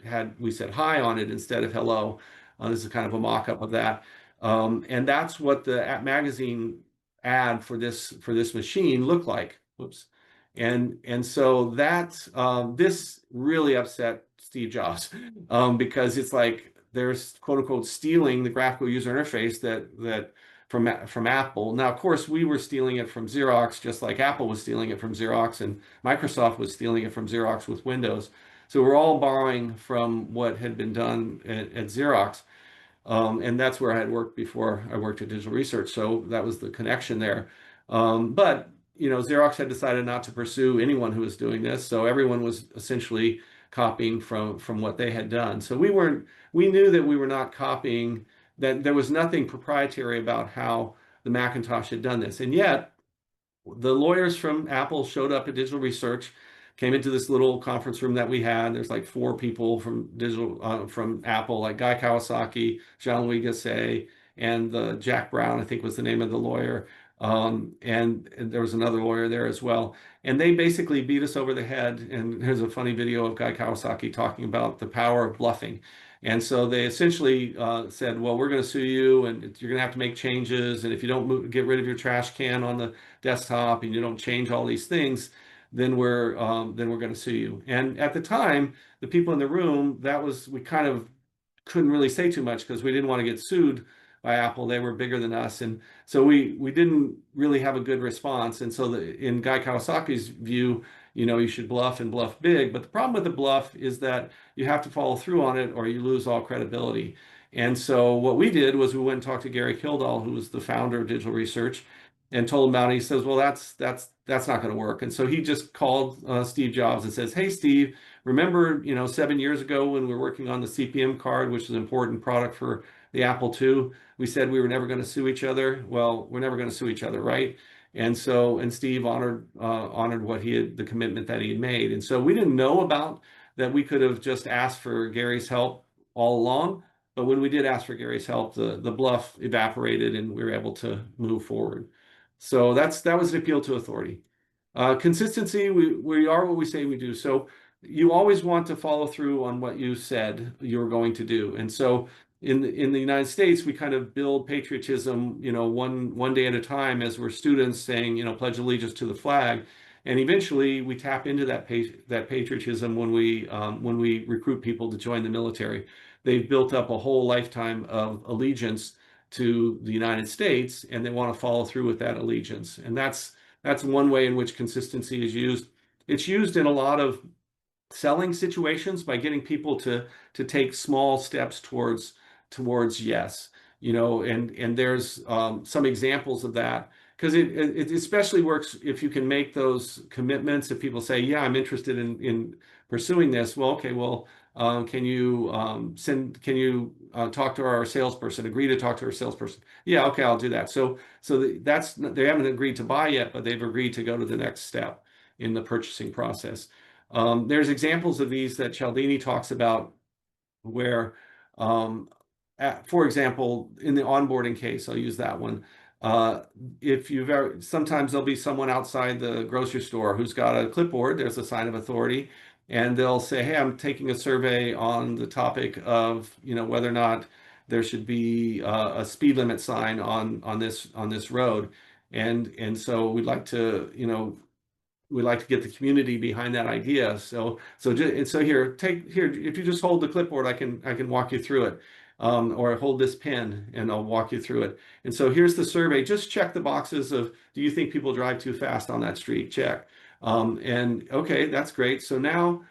said hi on it instead of hello. This is kind of a mock-up of that. And that's what the magazine ad for this machine looked like. Whoops. And so this really upset Steve Jobs because it's like there's quote unquote stealing the graphical user interface that from Apple. Now, of course, we were stealing it from Xerox, just like Apple was stealing it from Xerox, and Microsoft was stealing it from Xerox with Windows. So we're all borrowing from what had been done at Xerox. And that's where I had worked before I worked at Digital Research. So that was the connection there. But Xerox had decided not to pursue anyone who was doing this. So everyone was essentially copying from what they had done. So we knew that we were not copying, that there was nothing proprietary about how the Macintosh had done this. And yet the lawyers from Apple showed up at Digital Research, came into this little conference room that we had. There's like 4 people from Apple, like Guy Kawasaki, Jean-Louis Gasset, and Jack Brown, I think was the name of the lawyer. And there was another lawyer there as well. And they basically beat us over the head. And there's a funny video of Guy Kawasaki talking about the power of bluffing. And so they essentially said, well, we're going to sue you, and you're going to have to make changes. And if you don't get rid of your trash can on the desktop and you don't change all these things, then we're going to sue you. And at the time, the people in the room, we kind of couldn't really say too much because we didn't want to get sued by Apple. They were bigger than us, and so we didn't really have a good response. And so in Guy Kawasaki's view, you should bluff and bluff big. But the problem with the bluff is that you have to follow through on it, or you lose all credibility. And so what we did was we went and talked to Gary Kildall, who was the founder of Digital Research, and told him about it. He says, "Well, that's not going to work." And so he just called Steve Jobs and says, "Hey, Steve, remember, 7 years ago when we were working on the CPM card, which is an important product for the Apple II, we said we were never going to sue each other. Well, we're never going to sue each other, right?" And Steve honored the commitment that he had made. And so we didn't know about that. We could have just asked for Gary's help all along. But when we did ask for Gary's help, the bluff evaporated and we were able to move forward. So that was an appeal to authority. Consistency, we are what we say we do. So you always want to follow through on what you said you were going to do. And so in the United States, we kind of build patriotism, one day at a time as we're students saying, pledge allegiance to the flag. And eventually we tap into that patriotism when we recruit people to join the military. They've built up a whole lifetime of allegiance to the United States, and they want to follow through with that allegiance. And that's one way in which consistency is used. It's used in a lot of selling situations by getting people to take small steps towards yes. And there's some examples of that, because it especially works if you can make those commitments. If people say, "Yeah, I'm interested in pursuing this," well, okay, well, can you talk to our salesperson? Agree to talk to our salesperson? Yeah, okay, I'll do that. So they haven't agreed to buy yet, but they've agreed to go to the next step in the purchasing process. There's examples of these that Cialdini talks about where, for example, in the onboarding case, I'll use that one. Sometimes there'll be someone outside the grocery store who's got a clipboard. There's a sign of authority, and they'll say, "Hey, I'm taking a survey on the topic of, whether or not there should be a speed limit sign on this road, and so we'd like to get the community behind that idea. So here, if you just hold the clipboard, I can walk you through it, or hold this pen and I'll walk you through it. And so here's the survey. Just check the boxes of, do you think people drive too fast on that street? Check. And okay, that's great. So now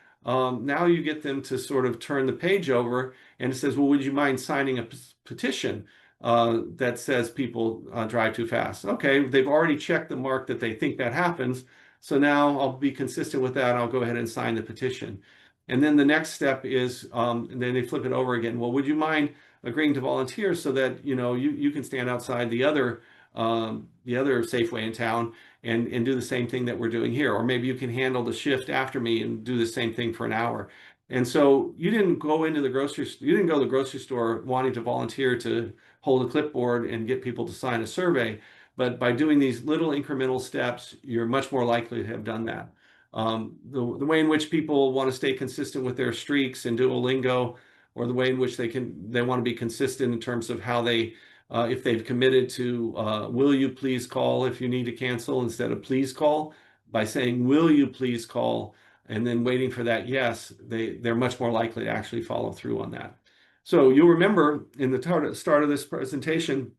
you get them to sort of turn the page over, and it says, "Well, would you mind signing a petition that says people drive too fast?" Okay, they've already checked the mark that they think that happens. So now I'll be consistent with that. I'll go ahead and sign the petition. And then the next step is, and then they flip it over again. "Well, would you mind agreeing to volunteer so that you can stand outside the other Safeway in town and do the same thing that we're doing here? Or maybe you can handle the shift after me and do the same thing for an hour." And so you didn't go to the grocery store wanting to volunteer to hold a clipboard and get people to sign a survey. But by doing these little incremental steps, you're much more likely to have done that. The way in which people want to stay consistent with their streaks in Duolingo, or the way in which they want to be consistent in terms of how if they've committed to, "Will you please call if you need to cancel," instead of "please call," by saying, "Will you please call," and then waiting for that yes, they're much more likely to actually follow through on that. So you'll remember in the start of this presentation,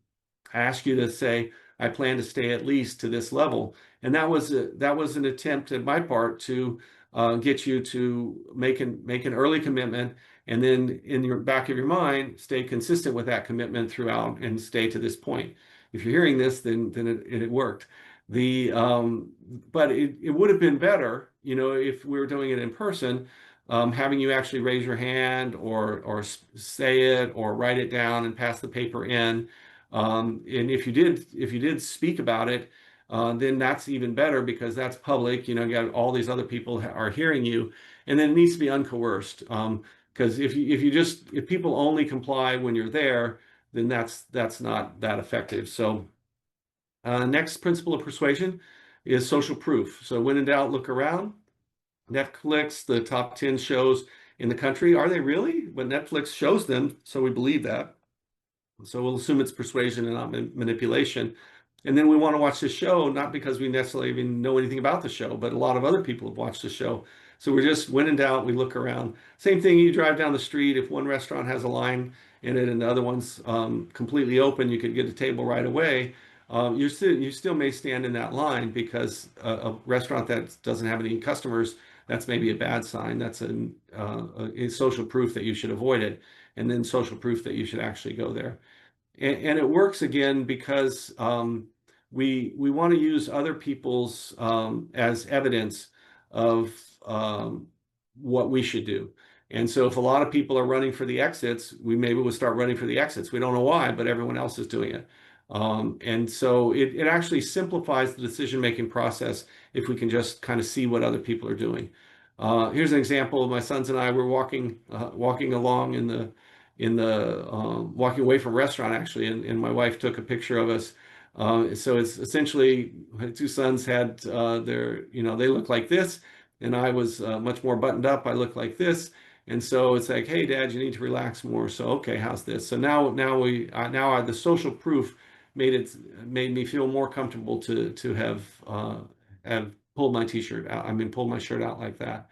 I asked you to say, "I plan to stay at least to this level." And that was an attempt at my part to get you to make an early commitment, and then in your back of your mind, stay consistent with that commitment throughout and stay to this point. If you're hearing this, then it worked. But it would have been better, if we were doing it in person, having you actually raise your hand or say it or write it down and pass the paper in. And if you did speak about it, then that's even better, because that's public. You got all these other people are hearing you, and then it needs to be uncoerced. Because if people only comply when you're there, then that's not that effective. So next principle of persuasion is social proof. So when in doubt, look around. Netflix, the top 10 shows in the country, are they really? But Netflix shows them, so we believe that. So we'll assume it's persuasion and not manipulation. And then we want to watch the show, not because we necessarily even know anything about the show, but a lot of other people have watched the show. So we're just when in doubt, we look around. Same thing, you drive down the street. If one restaurant has a line in it and the other one's completely open, you could get a table right away. You still may stand in that line because a restaurant that doesn't have any customers, that's maybe a bad sign. That's a social proof that you should avoid it, and then social proof that you should actually go there. And it works again because we want to use other people's as evidence of what we should do. And so if a lot of people are running for the exits, we maybe will start running for the exits. We don't know why, but everyone else is doing it. And so it actually simplifies the decision-making process if we can just kind of see what other people are doing. Here's an example. My sons and I were walking along walking away from a restaurant actually, and my wife took a picture of us. So it's essentially my two sons had they look like this, and I was much more buttoned up. I look like this, and so it's like, hey, Dad, you need to relax more. So okay, how's this? So now the social proof made me feel more comfortable to have pulled my t-shirt out. I mean, pulled my shirt out like that.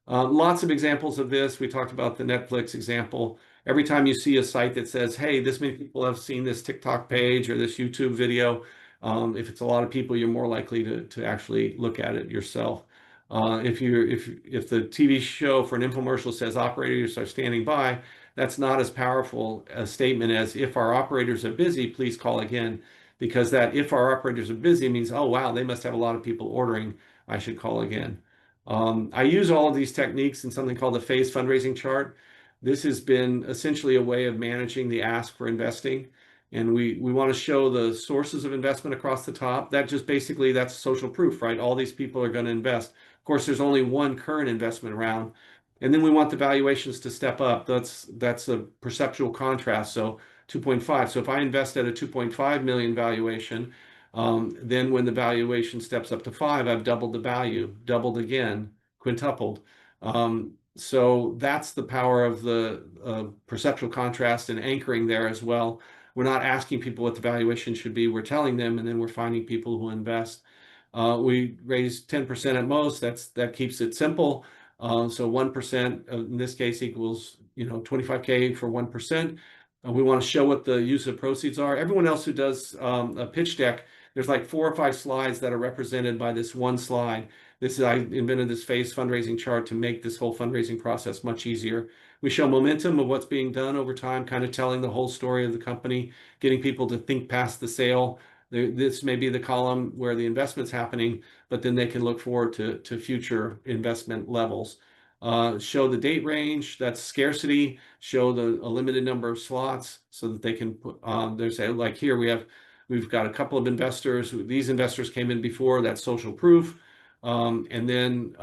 Lots of examples of this. We talked about the Netflix example. Every time you see a site that says, hey, this many people have seen this TikTok page or this YouTube video, if it's a lot of people, you're more likely to actually look at it yourself. If the TV show for an infomercial says operators are standing by, that's not as powerful a statement as if our operators are busy, please call again. Because that if our operators are busy means, oh, wow, they must have a lot of people ordering. I should call again. I use all of these techniques in something called the phase fundraising chart. This has been essentially a way of managing the ask for investing. And we want to show the sources of investment across the top. That just basically, that's social proof, right? All these people are going to invest. Of course, there's only one current investment round. And then we want the valuations to step up. That's a perceptual contrast. So 2.5. So if I invest at a 2.5 million valuation, then when the valuation steps up to 5, I've doubled the value, doubled again, quintupled. So that's the power of the perceptual contrast and anchoring there as well. We're not asking people what the valuation should be. We're telling them, and then we're finding people who invest. We raise 10% at most. That keeps it simple. So 1% in this case equals 25K for 1%. We want to show what the use of proceeds are. Everyone else who does a pitch deck, there's like 4 or 5 slides that are represented by this one slide. I invented this phase fundraising chart to make this whole fundraising process much easier. We show momentum of what's being done over time, kind of telling the whole story of the company, getting people to think past the sale. This may be the column where the investment's happening, but then they can look forward to future investment levels. Show the date range, that's scarcity, show a limited number of slots so that they can put, there's like here we've got a couple of investors. These investors came in before, that's social proof. And then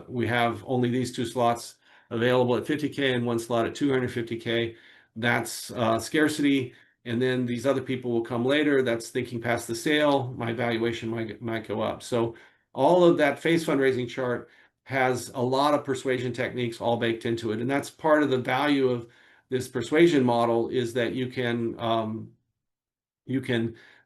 we have only these 2 slots available at 50K and 1 slot at 250K. That's scarcity. And then these other people will come later. That's thinking past the sale. My valuation might go up. So all of that phase fundraising chart has a lot of persuasion techniques all baked into it. And that's part of the value of this persuasion model is that you can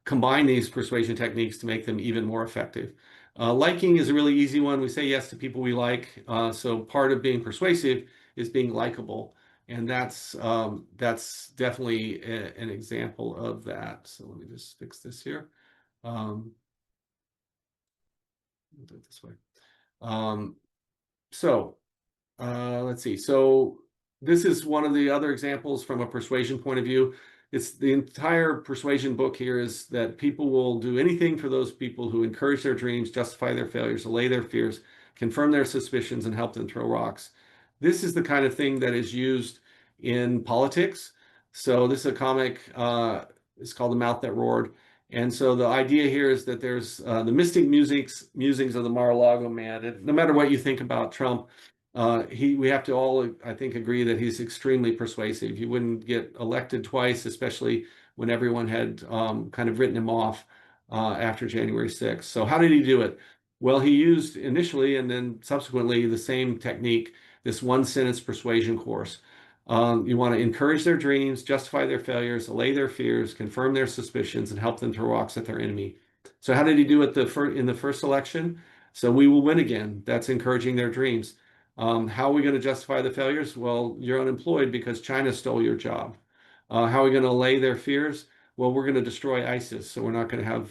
combine these persuasion techniques to make them even more effective. Liking is a really easy one. We say yes to people we like. So part of being persuasive is being likable. And that's definitely an example of that. So let me just fix this here. I'll do it this way. Let's see. So this is one of the other examples from a persuasion point of view. It's the entire persuasion book here is that people will do anything for those people who encourage their dreams, justify their failures, allay their fears, confirm their suspicions, and help them throw rocks. This is the kind of thing that is used in politics. So this is a comic, it's called The Mouth That Roared. And so the idea here is that there's the mystic musings of the Mar-a-Lago man. And no matter what you think about Trump, we have to all, I think, agree that he's extremely persuasive. He wouldn't get elected twice, especially when everyone had kind of written him off after January 6th. So how did he do it? Well, he used initially and then subsequently the same technique, this one sentence persuasion course. You want to encourage their dreams, justify their failures, allay their fears, confirm their suspicions, and help them throw rocks at their enemy. So how did he do it in the first election? So we will win again. That's encouraging their dreams. How are we going to justify the failures? Well, you're unemployed because China stole your job. How are we going to allay their fears? Well, we're going to destroy ISIS, so we're not going to have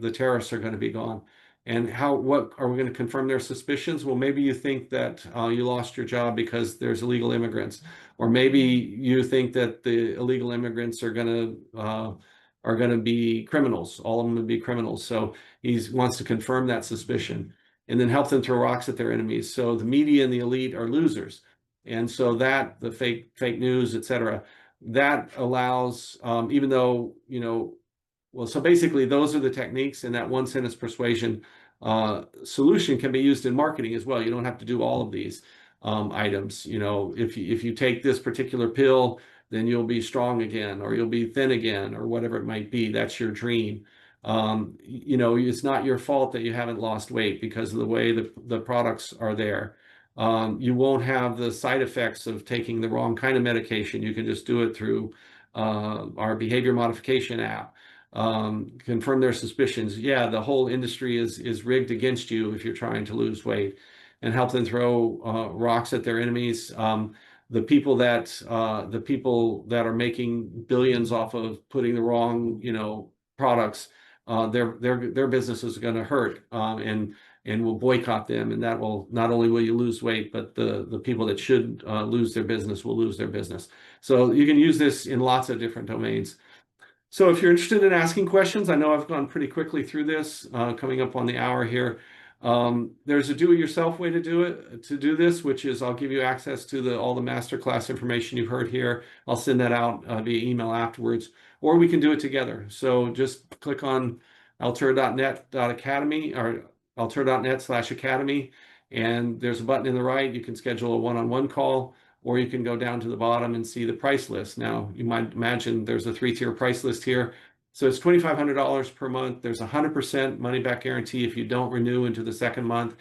the terrorists are going to be gone. And what are we going to confirm their suspicions? Well, maybe you think that you lost your job because there's illegal immigrants, or maybe you think that the illegal immigrants are going to be criminals. All of them would be criminals. So he wants to confirm that suspicion, and then help them throw rocks at their enemies. So the media and the elite are losers, and so that the fake news, etc., that allows, even though well, so basically, those are the techniques, and that one sentence persuasion solution can be used in marketing as well. You don't have to do all of these items. If you take this particular pill, then you'll be strong again, or you'll be thin again, or whatever it might be. That's your dream. It's not your fault that you haven't lost weight because of the way the products are there. You won't have the side effects of taking the wrong kind of medication. You can just do it through our behavior modification app. Confirm their suspicions. Yeah, the whole industry is rigged against you if you're trying to lose weight, and help them throw rocks at their enemies. The people that are making billions off of putting the wrong products, their business is going to hurt, and will boycott them, and that will not only will you lose weight, but the people that should lose their business will lose their business. So you can use this in lots of different domains. So if you're interested in asking questions, I know I've gone pretty quickly through this, coming up on the hour here. There's a do-it-yourself way to do this, which is I'll give you access to all the masterclass information you've heard here. I'll send that out via email afterwards, or we can do it together. So just click on altura.net.academy or altura.net/academy, and there's a button in the right. You can schedule a one-on-one call, or you can go down to the bottom and see the price list. Now, you might imagine there's a 3-tier price list here. So it's $2,500 per month. There's a 100% money-back guarantee if you don't renew into the second month.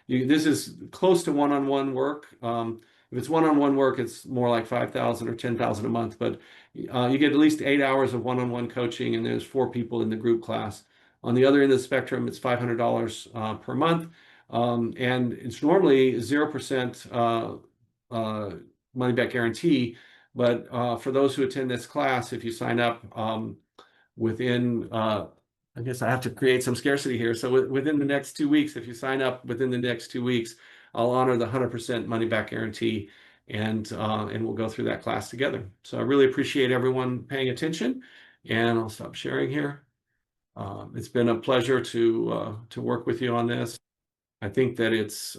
This is close to one-on-one work. If it's one-on-one work, it's more like $5,000 or $10,000 a month, but you get at least 8 hours of one-on-one coaching, and there's 4 people in the group class. On the other end of the spectrum, it's $500 per month, and it's normally 0% money back guarantee. But for those who attend this class, if you sign up within, I guess I have to create some scarcity here. So within the next 2 weeks, if you sign up within the next 2 weeks, I'll honor the 100% money back guarantee, and we'll go through that class together. So I really appreciate everyone paying attention, and I'll stop sharing here. It's been a pleasure to work with you on this. I think that it's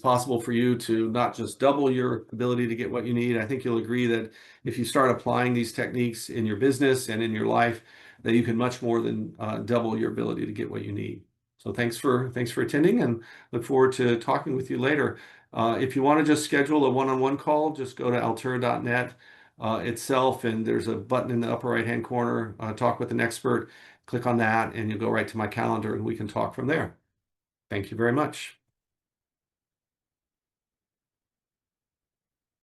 possible for you to not just double your ability to get what you need. I think you'll agree that if you start applying these techniques in your business and in your life, that you can much more than double your ability to get what you need. So thanks for attending, and look forward to talking with you later. If you want to just schedule a one-on-one call, just go to altura.net itself, and there's a button in the upper right-hand corner, talk with an expert. Click on that, and you'll go right to my calendar, and we can talk from there. Thank you very much.